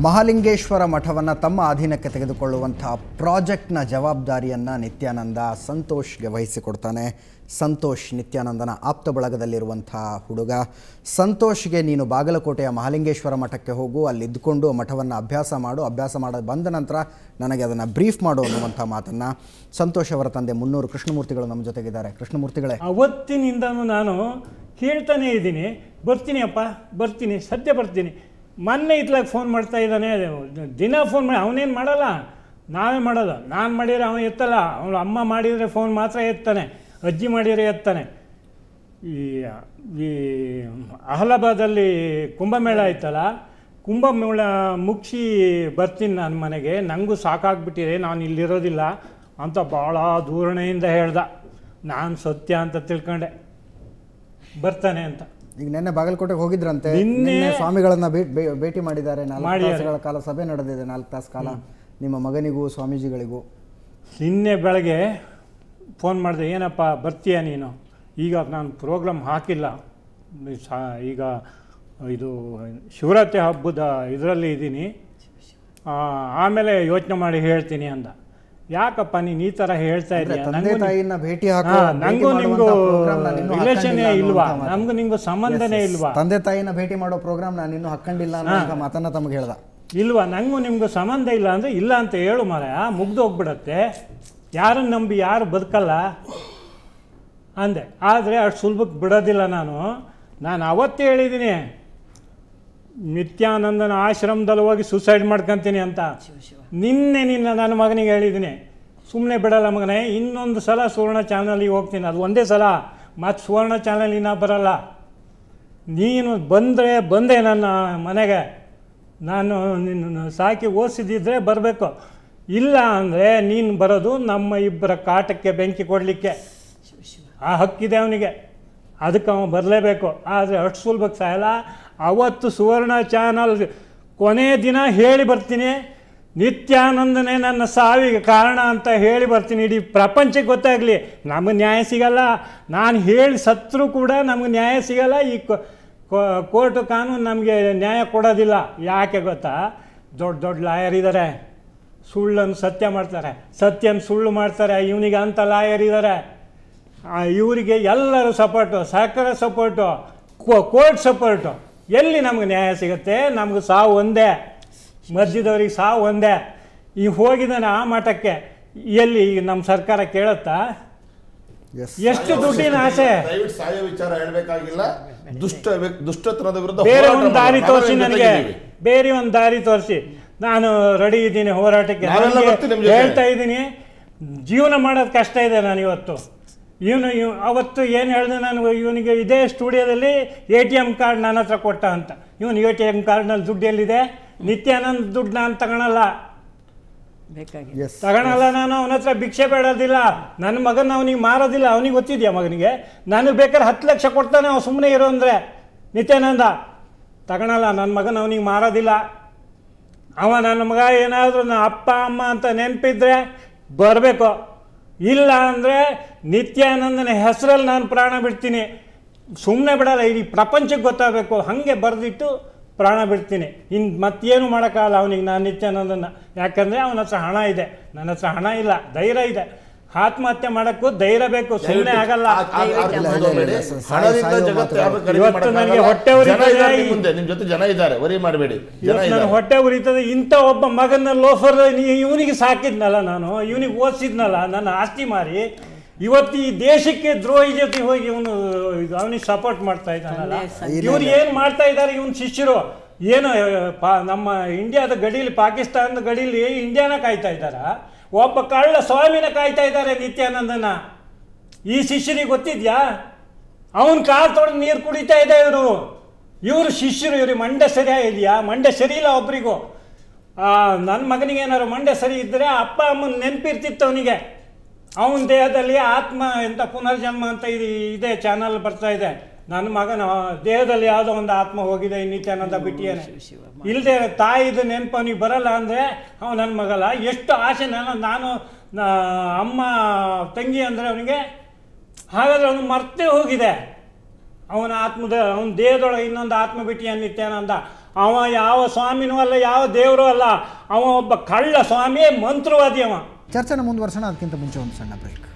ಮಹಾಲಿಂಗೇಶ್ವರ ಮಠವನ್ನು ತಮ್ಮ ಅಧೀನಕ್ಕೆ ತೆಗೆದುಕೊಳ್ಳುವಂಥ ಪ್ರಾಜೆಕ್ಟ್ನ ಜವಾಬ್ದಾರಿಯನ್ನು ನಿತ್ಯಾನಂದ ಸಂತೋಷ್ಗೆ ವಹಿಸಿಕೊಡ್ತಾನೆ. ಸಂತೋಷ್ ನಿತ್ಯಾನಂದನ ಆಪ್ತ ಬಳಗದಲ್ಲಿರುವಂಥ ಹುಡುಗ. ಸಂತೋಷ್ಗೆ ನೀನು ಬಾಗಲಕೋಟೆಯ ಮಹಾಲಿಂಗೇಶ್ವರ ಮಠಕ್ಕೆ ಹೋಗು, ಅಲ್ಲಿ ಇದ್ದುಕೊಂಡು ಮಠವನ್ನು ಅಭ್ಯಾಸ ಮಾಡೋದು ಬಂದ ನಂತರ ನನಗೆ ಅದನ್ನು ಬ್ರೀಫ್ ಮಾಡು ಅನ್ನುವಂಥ ಮಾತನ್ನು ಸಂತೋಷ್ ಅವರ ತಂದೆ ಮುನ್ನೂರು ಕೃಷ್ಣಮೂರ್ತಿಗಳು ನಮ್ಮ ಜೊತೆಗಿದ್ದಾರೆ. ಕೃಷ್ಣಮೂರ್ತಿಗಳೇ, ಅವತ್ತಿನಿಂದನೂ ನಾನು ಕೇಳ್ತಾನೆ ಇದ್ದೀನಿ, ಬರ್ತೀನಿ ಅಪ್ಪ, ಬರ್ತೀನಿ, ಸದ್ಯ ಬರ್ತೀನಿ. ಮೊನ್ನೆ ಇತ್ಲಾಗ ಫೋನ್ ಮಾಡ್ತಾ ಇದ್ದಾನೆ, ದಿನ ಫೋನ್ ಮಾಡಿ. ಅವನೇನು ಮಾಡಲ್ಲ, ನಾವೇ ಮಾಡೋದು. ನಾನು ಮಾಡಿದರೆ ಅವನು ಎತ್ತಲ್ಲ, ಅವನು ಅಮ್ಮ ಮಾಡಿದರೆ ಫೋನ್ ಮಾತ್ರ ಎತ್ತಾನೆ, ಅಜ್ಜಿ ಮಾಡಿದರೆ ಎತ್ತಾನೆ. ಈ ಅಹ್ಲಾಬಾದಲ್ಲಿ ಕುಂಭಮೇಳ ಆಯ್ತಲ್ಲ, ಕುಂಭಮೇಳ ಮುಗಿಸಿ ಬರ್ತೀನಿ ನಾನು ಮನೆಗೆ, ನನಗೂ ಸಾಕಾಗ್ಬಿಟ್ಟಿದೆ, ನಾನು ಇಲ್ಲಿರೋದಿಲ್ಲ ಅಂತ ಭಾಳ ದೂರಣೆಯಿಂದ ಹೇಳ್ದ. ನಾನು ಸತ್ಯ ಅಂತ ತಿಳ್ಕೊಂಡೆ, ಬರ್ತಾನೆ ಅಂತ. ಈಗ ನಿನ್ನೆ ಬಾಗಲಕೋಟೆಗೆ ಹೋಗಿದ್ರಂತೆ, ನಿನ್ನೆ ಸ್ವಾಮಿಗಳನ್ನ ಭೇಟಿ ಮಾಡಿದ್ದಾರೆ. 4 ತಾಸುಗಳ ಕಾಲ ಸಭೆ ನಡೆದಿದೆ, 4 ತಾಸು ಕಾಲ ನಿಮ್ಮ ಮಗನಿಗೂ ಸ್ವಾಮೀಜಿಗಳಿಗೂ. ನಿನ್ನೆ ಬೆಳಗ್ಗೆ ಫೋನ್ ಮಾಡಿದೆ, ಏನಪ್ಪ ಬರ್ತೀಯ ನೀನು? ಈಗ ನಾನು ಪ್ರೋಗ್ರಾಮ್ ಹಾಕಿಲ್ಲ, ಈಗ ಇದು ಶಿವರಾತ್ರಿ ಹಬ್ಬದ ಇದರಲ್ಲಿ ಇದ್ದೀನಿ, ಆಮೇಲೆ ಯೋಚನೆ ಮಾಡಿ ಹೇಳ್ತೀನಿ ಅಂದ. ಯಾಕಪ್ಪ ನೀನು ಈ ಥರ ಹೇಳ್ತಾ ಇದ್ದೀಯ? ನಂಗೂ ನಿಮಗೂ ರಿಲೇಷನ್ನೇ ಇಲ್ವಾ? ನಮಗೂ ನಿಮಗೂ ಸಂಬಂಧನೇ ಇಲ್ವಾ? ತಂದೆ ತಾಯಿನ ಭೇಟಿ ಮಾಡೋ ಪ್ರೋಗ್ರಾಮ್ ನಾನು ಇನ್ನೂ ಹಾಕೊಂಡಿಲ್ಲ ಅನ್ನೋ ಮಾತನ್ನ ತಮಗೆ ಹೇಳ್ದ. ಇಲ್ವಾ? ನಂಗೂ ನಿಮಗೂ ಸಂಬಂಧ ಇಲ್ಲ ಅಂದರೆ ಇಲ್ಲ ಅಂತ ಹೇಳು ಮಾರಾಯ, ಮುಗ್ದು ಹೋಗ್ಬಿಡತ್ತೆ. ಯಾರನ್ನು ನಂಬಿ ಯಾರು ಬದುಕಲ್ಲ ಅಂದೆ. ಆದರೆ ಅಷ್ಟು ಸುಲಭಕ್ಕೆ ಬಿಡೋದಿಲ್ಲ ನಾನು ಅವತ್ತೇ ಹೇಳಿದ್ದೀನಿ, ನಿತ್ಯಾನಂದನ ಆಶ್ರಮದಲ್ಲಿ ಹೋಗಿ ಸುಸೈಡ್ ಮಾಡ್ಕೊತೀನಿ ಅಂತ. ನಿನ್ನೆ ನನ್ನ ಮಗನಿಗೆ ಹೇಳಿದ್ದೀನಿ, ಸುಮ್ಮನೆ ಬಿಡಲ್ಲ ಮಗನೇ, ಇನ್ನೊಂದು ಸಲ ಸುವರ್ಣ ಚಾನಲಿಗೆ ಹೋಗ್ತೀನಿ, ಅದು ಒಂದೇ ಸಲ, ಮತ್ತು ಸುವರ್ಣ ಚಾನಲಿನ ಬರಲ್ಲ. ನೀನು ಬಂದೆ ನನ್ನ ಮನೆಗೆ, ನಾನು ನಿನ್ನ ಸಾಕಿ ಓದಿಸಿದ್ದಿದ್ರೆ ಬರಬೇಕು, ಇಲ್ಲ ಅಂದರೆ ನೀನು ಬರೋದು ನಮ್ಮ ಇಬ್ಬರ ಕಾಟಕ್ಕೆ ಬೆಂಕಿ ಕೊಡಲಿಕ್ಕೆ. ಆ ಹಕ್ಕಿದೆ ಅವನಿಗೆ, ಅದಕ್ಕೆ ಅವನು ಬರಲೇಬೇಕು. ಆದರೆ ಅಷ್ಟು ಸುಲಭಕ್ಕೆ ಸಾಯಲ್ಲ. ಅವತ್ತು ಸುವರ್ಣ ಚಾನಲ್ ಕೊನೆ ದಿನ ಹೇಳಿ ಬರ್ತೀನಿ, ನಿತ್ಯಾನಂದನೇ ನನ್ನ ಸಾವಿಗೆ ಕಾರಣ ಅಂತ ಹೇಳಿ ಬರ್ತೀನಿ, ಇಡೀ ಪ್ರಪಂಚಕ್ಕೆ ಗೊತ್ತಾಗಲಿ. ನಮಗೆ ನ್ಯಾಯ ಸಿಗಲ್ಲ, ನಾನು ಹೇಳಿ ಸತ್ರೂ ಕೂಡ ನಮಗೆ ನ್ಯಾಯ ಸಿಗಲ್ಲ. ಈ ಕೋರ್ಟು ಕಾನೂನು ನಮಗೆ ನ್ಯಾಯ ಕೊಡೋದಿಲ್ಲ. ಯಾಕೆ ಗೊತ್ತಾ? ದೊಡ್ಡ ಲಾಯರ್ ಇದ್ದಾರೆ, ಸುಳ್ಳನ್ನು ಸತ್ಯ ಮಾಡ್ತಾರೆ, ಸತ್ಯನ ಸುಳ್ಳು ಮಾಡ್ತಾರೆ. ಇವನಿಗೆ ಅಂಥ ಲಾಯರ್ ಇದ್ದಾರೆ, ಇವರಿಗೆ ಎಲ್ಲರೂ ಸಪೋರ್ಟು, ಸರ್ಕಾರ ಸಪೋರ್ಟು, ಕೋರ್ಟ್ ಸಪೋರ್ಟು. ಎಲ್ಲಿ ನಮ್ಗೆ ನ್ಯಾಯ ಸಿಗುತ್ತೆ? ನಮ್ಗೆ ಸಾವು ಒಂದೇ, ಮಧ್ಯದವ್ರಿಗೆ ಸಾವು ಒಂದೇ. ಈಗ ಹೋಗಿದ್ದಾನೆ ಆ ಮಠಕ್ಕೆ, ಎಲ್ಲಿ ಈಗ ನಮ್ಮ ಸರ್ಕಾರ ಕೇಳುತ್ತಾ? ಎಷ್ಟು ದುಡ್ಡಿನ ಆಸೆ? ವಿಚಾರ ಹೇಳಬೇಕಾಗಿಲ್ಲ, ದುಷ್ಟತನದ ವಿರುದ್ಧ ಬೇರೆ ಒಂದು ದಾರಿ ತೋರಿಸಿ, ನನಗೆ ಬೇರೆ ಒಂದು ದಾರಿ ತೋರಿಸಿ. ನಾನು ರೆಡಿ ಇದ್ದೀನಿ ಹೋರಾಟಕ್ಕೆ. ಹೇಳ್ತಾ ಇದ್ದೀನಿ, ಜೀವನ ಮಾಡೋದು ಕಷ್ಟ ಇದೆ. ನಾನು ಇವತ್ತು ಅವತ್ತು ಏನು ಹೇಳಿದೆ, ನಾನು ಇವನಿಗೆ ಇದೇ ಸ್ಟುಡಿಯೋದಲ್ಲಿ ATM ಕಾರ್ಡ್ ನನ್ನ ಹತ್ರ ಕೊಟ್ಟ ಅಂತ. ಇವನು ATM ಕಾರ್ಡ್ನಲ್ಲಿ ದುಡ್ಡು ಎಲ್ಲಿದೆ? ನಿತ್ಯಾನಂದ ದುಡ್ಡು ನಾನು ತಗೊಳಲ್ಲ, ನಾನು ಅವನ ಹತ್ರ ಭಿಕ್ಷೆ ಬೇಡೋದಿಲ್ಲ. ನನ್ನ ಮಗನ ಅವನಿಗೆ ಮಾರೋದಿಲ್ಲ. ಅವನಿಗೆ ಗೊತ್ತಿದೆಯಾ ಮಗನಿಗೆ? ನನಗೆ ಬೇಕಾದ್ರೆ 10 ಲಕ್ಷ ಕೊಡ್ತಾನೆ, ಅವ್ನು ಸುಮ್ಮನೆ ಇರೋ ಅಂದರೆ. ನಿತ್ಯಾನಂದ ತಗೊಳಲ್ಲ, ನನ್ನ ಮಗನ ಅವನಿಗೆ ಮಾರೋದಿಲ್ಲ. ನನ್ನ ಮಗ ಏನಾದರೂ ನನ್ನ ಅಪ್ಪ ಅಮ್ಮ ಅಂತ ನೆನಪಿದ್ರೆ ಬರಬೇಕು, ಇಲ್ಲ ಅಂದರೆ ನಿತ್ಯಾನಂದನ ಹೆಸರಲ್ಲಿ ನಾನು ಪ್ರಾಣ ಬಿಡ್ತೀನಿ. ಸುಮ್ಮನೆ ಬಿಡಲ್ಲ, ಇಡೀ ಪ್ರಪಂಚಕ್ಕೆ ಗೊತ್ತಾಗಬೇಕು. ಹಾಗೆ ಬರೆದಿಟ್ಟು ಪ್ರಾಣ ಬಿಡ್ತೀನಿ. ಮತ್ತೇನು ಮಾಡೋಕ್ಕಾಗಲ್ಲ ಅವನಿಗೆ ನಾನು ನಿತ್ಯಾನಂದನ. ಯಾಕಂದರೆ ಅವನ ಹತ್ರ ಹಣ ಇದೆ, ನನ್ನ ಹತ್ರ ಹಣ ಇಲ್ಲ, ಧೈರ್ಯ ಇದೆ. ಆತ್ಮಹತ್ಯೆ ಮಾಡೋಕ್ಕೂ ಧೈರ್ಯ ಬೇಕು, ಸುಮ್ಮನೆ ಆಗಲ್ಲ. ಇವತ್ತು ನನಗೆ ಹೊಟ್ಟೆ ಉರಿತದೆ. ಇಂಥ ಒಬ್ಬ ಮಗನ ಲೋಫರ್ ಇವನಿಗೆ ಸಾಕಿದ್ನಲ್ಲ, ನಾನು ಇವನಿಗೆ ಓದಿಸಿದ್ನಲ್ಲ, ನನ್ನ ಆಸ್ತಿ ಮಾರಿ ಇವತ್ತು ಈ ದೇಶಕ್ಕೆ ದ್ರೋಹಿ ಜೊತೆ ಹೋಗಿ ಅವನಿಗೆ ಸಪೋರ್ಟ್ ಮಾಡ್ತಾ ಇದ್ದಾನಲ್ಲ. ಇವ್ರು ಏನು ಮಾಡ್ತಾ ಇದ್ದಾರೆ? ಇವನ್ ಶಿಷ್ಯರು ಏನು ನಮ್ಮ ಇಂಡಿಯಾದ ಗಡೀಲಿ, ಪಾಕಿಸ್ತಾನದ ಗಡೀಲಿ ಇಂಡಿಯಾನ ಕಾಯ್ತಾ ಇದ್ದಾರ? ಒಬ್ಬ ಕಳ್ಳ ಸ್ವಾಮಿನ ಕಾಯ್ತಾ ಇದ್ದಾರೆ, ನಿತ್ಯಾನಂದನ. ಈ ಶಿಷ್ಯರಿಗೆ ಗೊತ್ತಿದ್ಯಾ? ಅವನ ಕಾಲು ತೊಡೆದು ನೀರು ಕುಡಿತಾ ಇದೆ ಇವರು ಶಿಷ್ಯರು. ಇವ್ರಿಗೆ ಮಂಡ್ಯ ಸರಿಯಾಗಿದೆಯಾ? ಮಂಡ್ಯ ಸರಿ ಇಲ್ಲ ಒಬ್ರಿಗೂ. ನನ್ನ ಮಗನಿಗೆ ಏನಾದ್ರು ಮಂಡ್ಯ ಸರಿ ಇದ್ದರೆ ಅಪ್ಪ ಅಮ್ಮನ ನೆನಪಿರ್ತಿತ್ತು ಅವನಿಗೆ. ಅವನ ದೇಹದಲ್ಲಿ ಆತ್ಮ ಎಂಥ ಪುನರ್ಜನ್ಮ ಅಂತ ಇದೆ ಚಾನಲ್ ಬರ್ತಾ ಇದೆ. ನನ್ನ ಮಗನ ದೇಹದಲ್ಲಿ ಯಾವುದೋ ಒಂದು ಆತ್ಮ ಹೋಗಿದೆ, ನಿತ್ಯಾನಂದ ಬಿಟ್ಟಿಯಾನೆ. ಇಲ್ಲದೆ ತಾಯಿದು ನೆನಪು ಅವನಿಗೆ ಬರಲ್ಲ ಅಂದರೆ ಅವನು ನನ್ನ ಮಗಲ್ಲ. ಎಷ್ಟು ಆಸೆ ನಾನು ಅಮ್ಮ ತಂಗಿ ಅಂದರೆ ಅವನಿಗೆ. ಹಾಗಾದರೆ ಅವನು ಮರ್ತೇ ಹೋಗಿದೆ. ಅವನ ದೇಹದೊಳಗೆ ಇನ್ನೊಂದು ಆತ್ಮ ಬಿಟ್ಟಿಯಾನ ನಿತ್ಯಾನಂದ. ಅವ ಯಾವ ಸ್ವಾಮಿನೂ ಅಲ್ಲ, ಯಾವ ದೇವರು ಅಲ್ಲ, ಅವ ಒಬ್ಬ ಕಳ್ಳ ಸ್ವಾಮಿ, ಮಂತ್ರವಾದಿ ಅವ. ಚರ್ಚೆನ ಮುಂದುವರ್ಸೋಣ, ಅದಕ್ಕಿಂತ ಮುಂಚೆ ಒಂದು ಸಣ್ಣ ಬ್ರೇಕ್.